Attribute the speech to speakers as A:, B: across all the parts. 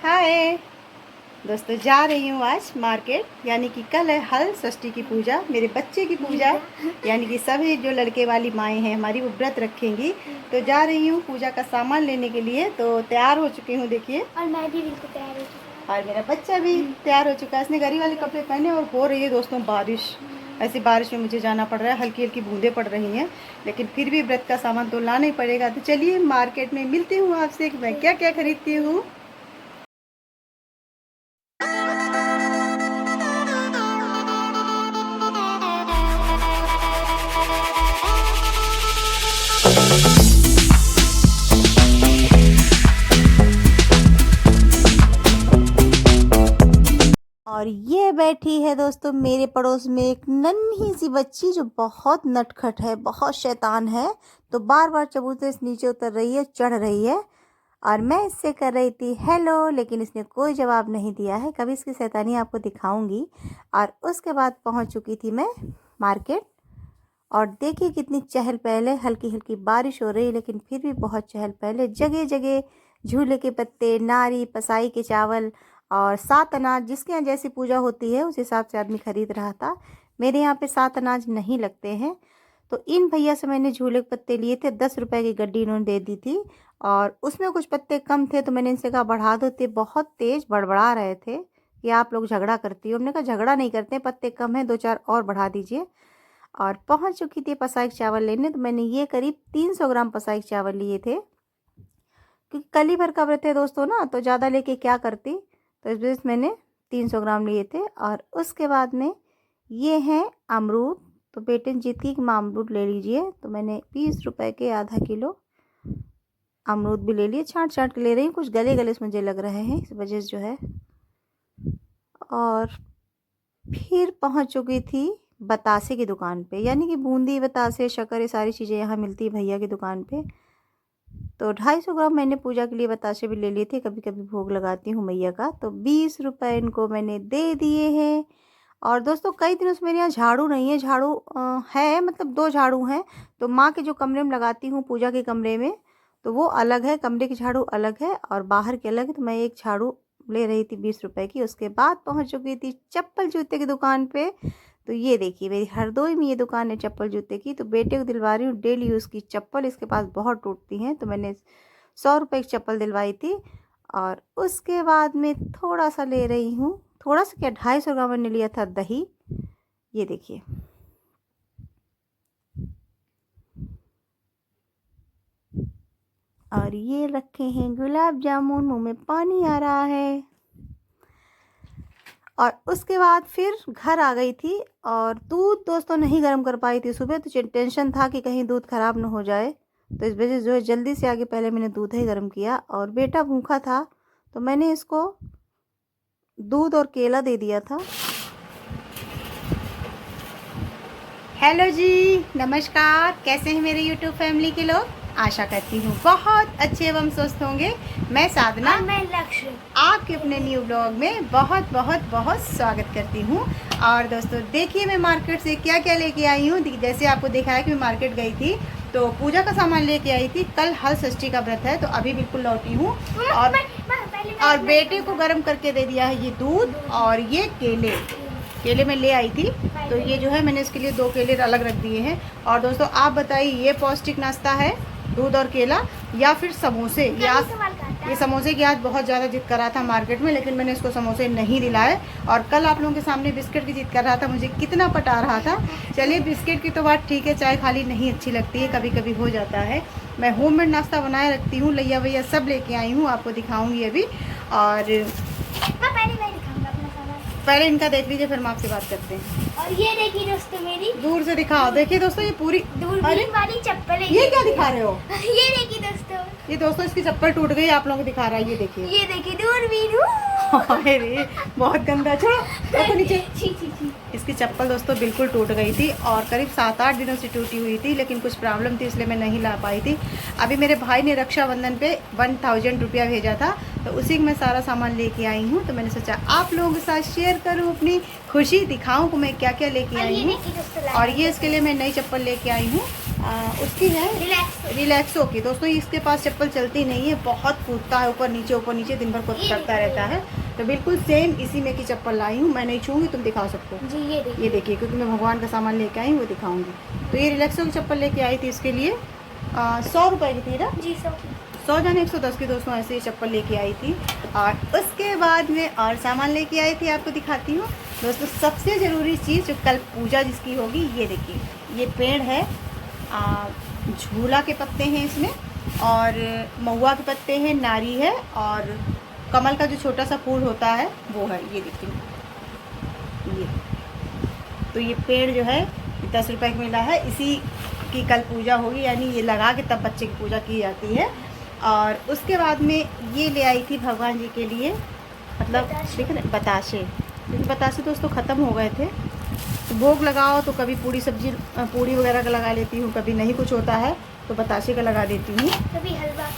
A: हाय दोस्तों, जा रही हूँ आज मार्केट। यानी कि कल है हल षष्ठी की पूजा, मेरे बच्चे की पूजा। यानी कि सभी जो लड़के वाली माएँ हैं हमारी वो व्रत रखेंगी। तो जा रही हूँ पूजा का सामान लेने के लिए। तो तैयार हो चुकी हूँ, देखिए।
B: और मैं भी बिल्कुल तैयार हो चुका
A: और मेरा बच्चा भी तैयार हो चुका है। इसने गरी वाले कपड़े पहने और हो रही है दोस्तों बारिश। ऐसी बारिश में मुझे जाना पड़ रहा है, हल्की हल्की बूंदें पड़ रही हैं, लेकिन फिर भी व्रत का सामान तो लाना ही पड़ेगा। तो चलिए मार्केट में मिलती हूँ आपसे कि मैं क्या क्या खरीदती हूँ। और ये बैठी है दोस्तों मेरे पड़ोस में एक नन्ही सी बच्ची जो बहुत नटखट है, बहुत शैतान है। तो बार बार चबूतरे से नीचे उतर रही है, चढ़ रही है। और मैं इससे कर रही थी हेलो, लेकिन इसने कोई जवाब नहीं दिया है। कभी इसकी शैतानी आपको दिखाऊंगी। और उसके बाद पहुंच चुकी थी मैं मार्केट। और देखिए कितनी चहल पहल है। हल्की हल्की बारिश हो रही है लेकिन फिर भी बहुत चहल पहल है। जगह जगह झूले के पत्ते, नारी, पसाई के चावल और 7 अनाज, जिसके यहाँ जैसी पूजा होती है उस हिसाब से आदमी खरीद रहा था। मेरे यहाँ पे 7 अनाज नहीं लगते हैं। तो इन भैया से मैंने झूले के पत्ते लिए थे। 10 रुपए की गड्डी इन्होंने दे दी थी और उसमें कुछ पत्ते कम थे तो मैंने इनसे कहा बढ़ा दो। ते बहुत तेज बड़बड़ा रहे थे कि आप लोग झगड़ा करती हो। हमने कहा झगड़ा नहीं करते, पत्ते कम हैं, 2-4 और बढ़ा दीजिए। और पहुंच चुकी थी पसाई चावल लेने। तो मैंने ये करीब 300 ग्राम पसाई चावल लिए थे, क्योंकि कल ही भर का व्रत है दोस्तों ना, तो ज़्यादा लेके क्या करती। तो इस वजह से मैंने 300 ग्राम लिए थे। और उसके बाद में ये हैं अमरूद। तो बेटे ने जीत की कि माँ अमरूद ले लीजिए, तो मैंने 20 रुपए के आधा किलो अमरूद भी ले लिए। छाँट छाँट के ले रही हूँ, कुछ गले गले से मुझे लग रहे हैं इस वजह से जो है। और फिर पहुँच चुकी थी बतासे की दुकान पे। यानी कि बूंदी, बतासे, शक्कर, ये सारी चीज़ें यहाँ मिलती है भैया की दुकान पे। तो 250 ग्राम मैंने पूजा के लिए बतासे भी ले लिए थे, कभी कभी भोग लगाती हूँ मैया का। तो 20 रुपए इनको मैंने दे दिए हैं। और दोस्तों कई दिनों से मेरे यहाँ झाड़ू नहीं है। झाड़ू है, मतलब 2 झाड़ू हैं। तो माँ के जो कमरे में लगाती हूँ पूजा के कमरे में, तो वो अलग है, कमरे की झाड़ू अलग है और बाहर की अलग है। तो मैं एक झाड़ू ले रही थी 20 रुपए की। उसके बाद पहुँच चुकी थी चप्पल जूते की दुकान पे। तो ये देखिए मेरी हरदोई में ये दुकान है चप्पल जूते की। तो बेटे को दिलवा रही हूँ डेली यूज़ की चप्पल, इसके पास बहुत टूटती हैं। तो मैंने 100 रुपये की चप्पल दिलवाई थी। और उसके बाद में थोड़ा सा ले रही हूँ, थोड़ा सा क्या, 250 ग्राम मैंने लिया था दही। ये देखिए, और ये रखे हैं गुलाब जामुन। मुँह में पानी आ रहा है। और उसके बाद फिर घर आ गई थी। और दूध दोस्तों नहीं गर्म कर पाई थी सुबह, तो टेंशन था कि कहीं दूध ख़राब ना हो जाए। तो इस वजह से जो है जल्दी से आगे पहले मैंने दूध ही गर्म किया। और बेटा भूखा था तो मैंने इसको दूध और केला दे दिया था। हेलो जी, नमस्कार। कैसे हैं मेरे यूट्यूब फैमिली के लोग? आशा करती हूँ बहुत अच्छे एवं स्वस्थ होंगे। मैं साधना,
B: मैं लक्ष्य,
A: आपके अपने न्यू ब्लॉग में बहुत बहुत बहुत स्वागत करती हूँ। और दोस्तों देखिए मैं मार्केट से क्या क्या लेके आई हूँ। जैसे आपको दिखाया कि मैं मार्केट गई थी तो पूजा का सामान लेके आई थी। कल हल षष्ठी का व्रत है तो अभी बिल्कुल लौटी हूँ। और बेटे को गर्म करके दे दिया है ये दूध और ये केले मैं ले आई थी। तो ये जो है मैंने इसके लिए 2 केले अलग रख दिए हैं। और दोस्तों आप बताइए ये पौष्टिक नाश्ता है दूध और केला या फिर समोसे? ये समोसे की आज बहुत ज़्यादा जिद कर रहा था मार्केट में, लेकिन मैंने इसको समोसे नहीं दिलाए। और कल आप लोगों के सामने बिस्किट की जिद कर रहा था, मुझे कितना पटा रहा था। चलिए बिस्किट की तो बात ठीक है, चाय खाली नहीं अच्छी लगती है, कभी कभी हो जाता है। मैं होममेड नाश्ता बनाए रखती हूँ, लैया वैया सब लेके आई हूँ, आपको दिखाऊँगी अभी। और पहले इनका देख लीजिए फिर हम आपसे बात करते हैं।
B: और ये देखिए दोस्तों मेरी,
A: दूर से दिखाओ। देखिए दोस्तों ये पूरी
B: दूरबीन वाली चप्पल है।
A: ये क्या दिखा रहे हो?
B: ये देखिए दोस्तों,
A: ये दोस्तों इसकी चप्पल टूट गई, आप लोगों को दिखा रहा है। ये देखिए,
B: ये देखिए दूरबीन।
A: अरे बहुत गंदा, छोड़ो देखो नीचे।
B: छी छी छी।
A: इसकी चप्पल दोस्तों बिल्कुल टूट गई थी और करीब 7-8 दिनों से टूटी हुई थी, लेकिन कुछ प्रॉब्लम थी इसलिए मैं नहीं ला पाई थी। अभी मेरे भाई ने रक्षाबंधन पे 1000 रुपया भेजा था, तो उसी में मैं सारा सामान लेके आई हूँ। तो मैंने सोचा आप लोगों के साथ शेयर करूँ, अपनी खुशी दिखाऊँ कि मैं क्या क्या लेके आई हूँ। और ये इसके लिए मैं नई चप्पल लेके आई हूँ। उसकी है
B: रिलैक्स।
A: रिलैक्सो की। दोस्तों इसके पास चप्पल चलती नहीं है, बहुत कूदता है ऊपर नीचे दिन भर कूद करता रहता है। तो बिल्कुल सेम इसी में की चप्पल लाई हूँ, मैं नहीं छूँगी, तुम दिखाओ सबको।
B: जी
A: ये देखिए, क्योंकि मैं भगवान का सामान लेके आई हूँ, वो दिखाऊंगी। तो ये रिलैक्सो की चप्पल लेके आई थी, इसके लिए 100 रुपये की थी ना
B: जी।
A: 100 जाने 110 की। दोस्तों ऐसे ही चप्पल लेके आई थी। और उसके बाद में और सामान लेके आई थी, आपको दिखाती हूँ। दोस्तों सबसे ज़रूरी चीज़ जो कल पूजा जिसकी होगी, ये देखिए, ये पेड़ है, झूला के पत्ते हैं इसमें, और महुआ के पत्ते हैं, नारी है, और कमल का जो छोटा सा फूल होता है वो है। ये देखिए, ये तो ये पेड़ जो है 10 रुपये का मिला है। इसी की कल पूजा होगी, यानी ये लगा के तब बच्चे की पूजा की जाती है। और उसके बाद में ये ले आई थी भगवान जी के लिए, मतलब देख रहे बताशे, क्योंकि बताशे दोस्तों ख़त्म हो गए थे। तो भोग लगाओ तो कभी पूड़ी सब्जी पूड़ी वगैरह का लगा लेती हूँ, कभी नहीं कुछ होता है तो बताशे का लगा देती हूँ,
B: कभी हलवा,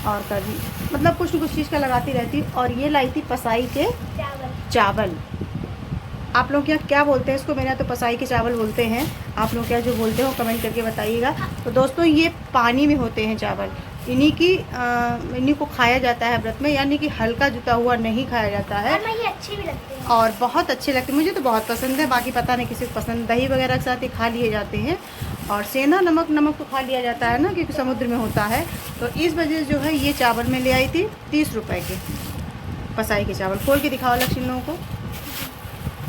A: और कभी मतलब कुछ न कुछ चीज़ का लगाती रहती हूँ। और ये लाई थी पसाई के चावल। आप लोग यहाँ क्या बोलते हैं इसको? मेरे यहाँ तो पसाई के चावल बोलते हैं। आप लोग क्या जो बोलते हो कमेंट करके बताइएगा। तो दोस्तों ये पानी में होते हैं चावल, इन्हीं को खाया जाता है व्रत में, यानी कि हल्का जुता हुआ नहीं खाया जाता है।
B: और ये अच्छे भी लगते हैं
A: और बहुत अच्छे लगते हैं, मुझे तो बहुत पसंद है। बाकी पता नहीं किसी को पसंद, दही वगैरह के साथ ही खा लिए जाते हैं। और सेंधा नमक तो खा लिया जाता है ना, क्योंकि समुद्र में होता है। तो इस वजह से जो है ये चावल मैं ले आई थी 30 रुपये के, पसाई के चावल। खोल के दिखाओ लक्ष्मी लोगों को।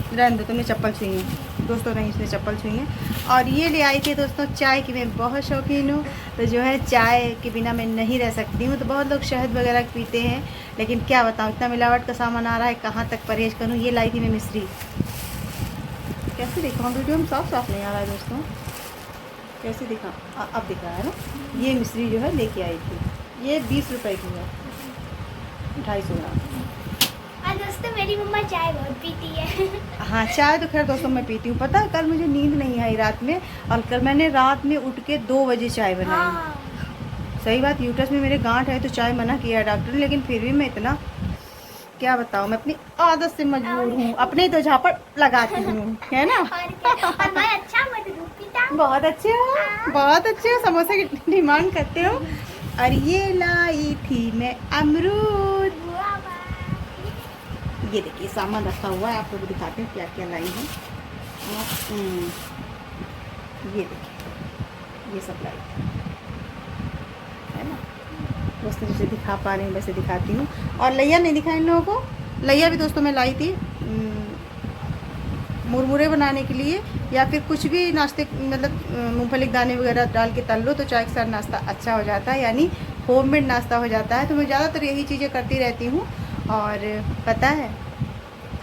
A: रहने दो, तुमने चप्पल छुई है दोस्तों, नहीं इसने चप्पल छुई है। और ये ले आई थी दोस्तों चाय की, मैं बहुत शौकीन हूँ। तो जो है चाय के बिना मैं नहीं रह सकती हूँ। तो बहुत लोग शहद वगैरह पीते हैं, लेकिन क्या बताऊँ, इतना मिलावट का सामान आ रहा है, कहाँ तक परहेज करूँ। ये लाई थी मैं मिश्री। कैसे दिखाऊँ, वीडियो में साफ नहीं आ रहा है दोस्तों, कैसे दिखा, अब दिख रहा है ना। ये मिश्री जो है लेके आई थी, ये 20 रुपये की है, 250 ग्राम।
B: और दोस्तों मेरी मम्मा चाय बहुत पीती है
A: हाँ चाय तो खैर दोस्तों मैं पीती हूँ। पता है कल मुझे नींद नहीं आई रात में, और कल मैंने रात में उठ के 2 बजे चाय बनाई।
B: हाँ।
A: सही बात, यूट्रस में मेरे गांठ है तो चाय मना किया डॉक्टर ने, लेकिन फिर भी मैं इतना क्या बताऊँ, मैं अपनी आदत से मजबूर हूँ, अपने तो झापड़ लगाती हूँ, है ना।
B: और क्या, और मैं अच्छा मत दूध पीता हूँ।
A: बहुत अच्छे हो, बहुत अच्छे हो, समोसे की डिमांड करते हो। और ये लाई थी मैं अमरूद। ये देखिए सामान रखा हुआ है, आप लोग दिखाते हैं क्या क्या लाई है। ये देखिए, ये सब लाई है ना दोस्तों, जैसे दिखा पा रही हूँ वैसे दिखाती हूँ। और लैया नहीं दिखा इन लोगों को। लैया भी दोस्तों मैं लाई थी मुरमुरे बनाने के लिए, या फिर कुछ भी नाश्ते, मतलब मूंगफली के दाने वगैरह डाल के तल लो तो चाय के साथ नाश्ता अच्छा हो जाता है, यानी होममेड नाश्ता हो जाता है। तो मैं ज़्यादातर यही चीज़ें करती रहती हूँ। और पता है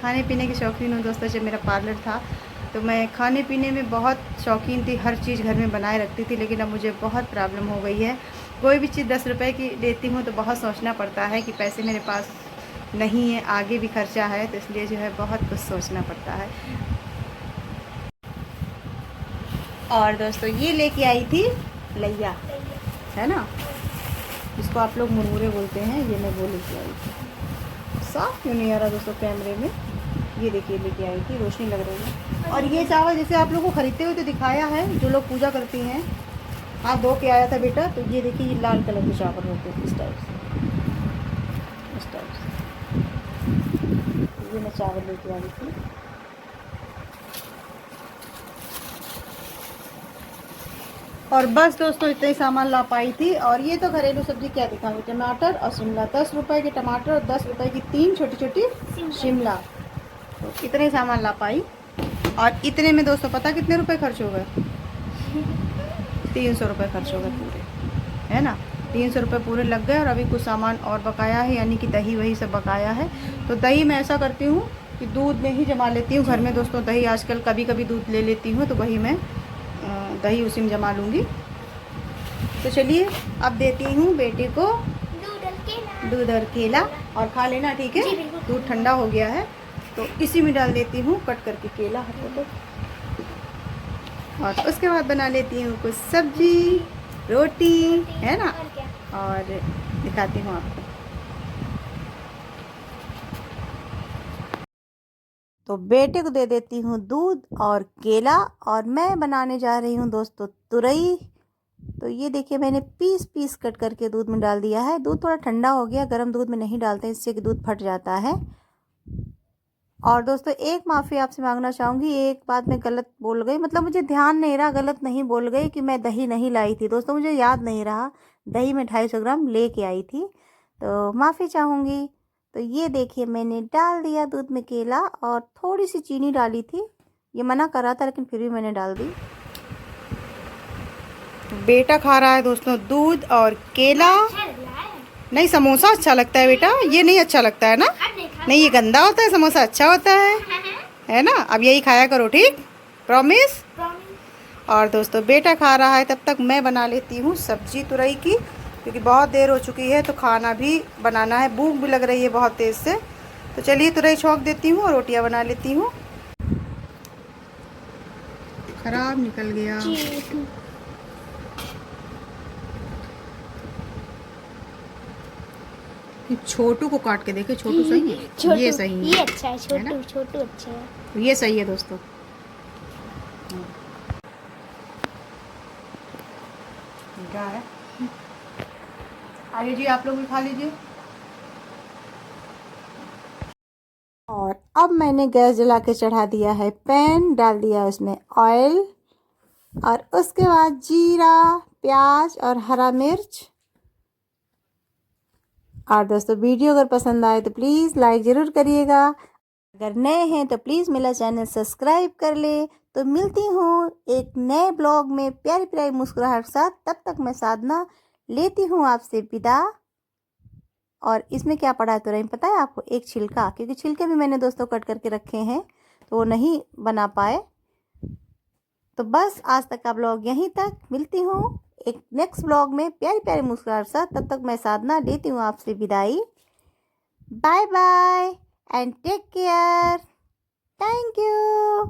A: खाने पीने की शौकीन हूँ दोस्तों। जब मेरा पार्लर था तो मैं खाने पीने में बहुत शौकीन थी, हर चीज़ घर में बनाए रखती थी। लेकिन अब मुझे बहुत प्रॉब्लम हो गई है, कोई भी चीज़ 10 रुपए की लेती हूँ तो बहुत सोचना पड़ता है कि पैसे मेरे पास नहीं है, आगे भी खर्चा है, तो इसलिए जो है बहुत कुछ सोचना पड़ता है। और दोस्तों ये लेके आई थी लैया, है ना, जिसको आप लोग मुरमुरे बोलते हैं, ये मैं वो लेके आई थी। साफ क्यों नहीं आ रहा दोस्तों कैमरे में। ये देखिए लेके आई थी, रोशनी लग रही है। और ये चावल जैसे आप लोगों को खरीदते हुए तो दिखाया है, जो लोग पूजा करती हैं, हाथ धो के आया था बेटा। तो ये देखिए ये लाल कलर के चावल होते हैं, इस टाइप से, इस टाइप से। ये मैं चावल लेके आई थी। और बस दोस्तों इतना ही सामान ला पाई थी। और ये तो घरेलू सब्जी क्या दिखाऊंगी, टमाटर और शिमला, 10 रुपए के टमाटर और 10 रुपए की 3 छोटी छोटी शिमला। तो इतने ही सामान ला पाई। और इतने में दोस्तों पता कितने रुपए खर्च हो गए? 300 रुपये खर्च हो गए पूरे, है ना। 300 रुपये पूरे लग गए। और अभी कुछ सामान और बकाया है, यानी कि दही वही सब बकाया है। तो दही मैं ऐसा करती हूँ कि दूध में ही जमा लेती हूँ घर में दोस्तों। दही आजकल कभी कभी दूध ले लेती हूँ, तो वही मैं दही उसी में जमा लूँगी। तो चलिए अब देती हूँ बेटे को दूध और केला, और खा लेना, ठीक है। दूध ठंडा हो गया है तो इसी में डाल देती हूँ कट करके केला हाथों को। और उसके बाद बना लेती हूँ कुछ सब्जी रोटी, है ना। और दिखाती हूँ आपको। तो बेटे को दे देती हूँ दूध और केला। और मैं बनाने जा रही हूँ दोस्तों तुरई तो ये देखिए मैंने पीस पीस कट करके दूध में डाल दिया है। दूध थोड़ा ठंडा हो गया, गर्म दूध में नहीं डालते इससे कि दूध फट जाता है। और दोस्तों एक माफ़ी आपसे मांगना चाहूँगी, एक बात मैं गलत बोल गई, मतलब मुझे ध्यान नहीं रहा, गलत नहीं बोल गई कि मैं दही नहीं लाई थी। दोस्तों मुझे याद नहीं रहा, दही मैं 250 ग्राम लेके आई थी, तो माफ़ी चाहूँगी। तो ये देखिए मैंने डाल दिया दूध में केला और थोड़ी सी चीनी डाली थी, ये मना कर रहा था लेकिन फिर भी मैंने डाल दी। बेटा खा रहा है दोस्तों दूध और केला।
B: अच्छा लग रहा है।
A: नहीं समोसा अच्छा लगता है बेटा, ये नहीं अच्छा लगता है ना। नहीं ये गंदा होता है, समोसा अच्छा होता है ना। अब यही खाया करो, ठीक, प्रॉमिस। और दोस्तों बेटा खा रहा है, तब तक मैं बना लेती हूँ सब्जी तुरई की, क्योंकि बहुत देर हो चुकी है तो खाना भी बनाना है, भूख भी लग रही है बहुत तेज़ से। तो चलिए तुरई छौंक देती हूँ और रोटियाँ बना लेती हूँ। खराब निकल गया। छोटू को काट के देखे, छोटू सही है, ये सही है,
B: ये अच्छा है, छोटू छोटू अच्छा है,
A: ये सही है दोस्तों। क्या है आइए जी, आप लोग भी खा लीजिए। और अब मैंने गैस जला के चढ़ा दिया है पैन, डाल दिया उसमें ऑयल और उसके बाद जीरा, प्याज और हरा मिर्च। और दोस्तों वीडियो अगर पसंद आए तो प्लीज़ लाइक ज़रूर करिएगा, अगर नए हैं तो प्लीज़ मेरा चैनल सब्सक्राइब कर ले। तो मिलती हूँ एक नए ब्लॉग में प्यारी प्यारी मुस्कुराहट के साथ, तब तक मैं साधना लेती हूँ आपसे विदा। और इसमें क्या पड़ा है तो नहीं पता है आपको, एक छिलका, क्योंकि छिलके भी मैंने दोस्तों कट करके रखे हैं तो वो नहीं बना पाए। तो बस आज तक का ब्लॉग यहीं तक, मिलती हूँ एक नेक्स्ट ब्लॉग में प्यारी प्यारी मुस्कुराहट साथ, तब तक मैं साधना लेती हूँ आपसे विदाई। Bye bye and take care, thank you.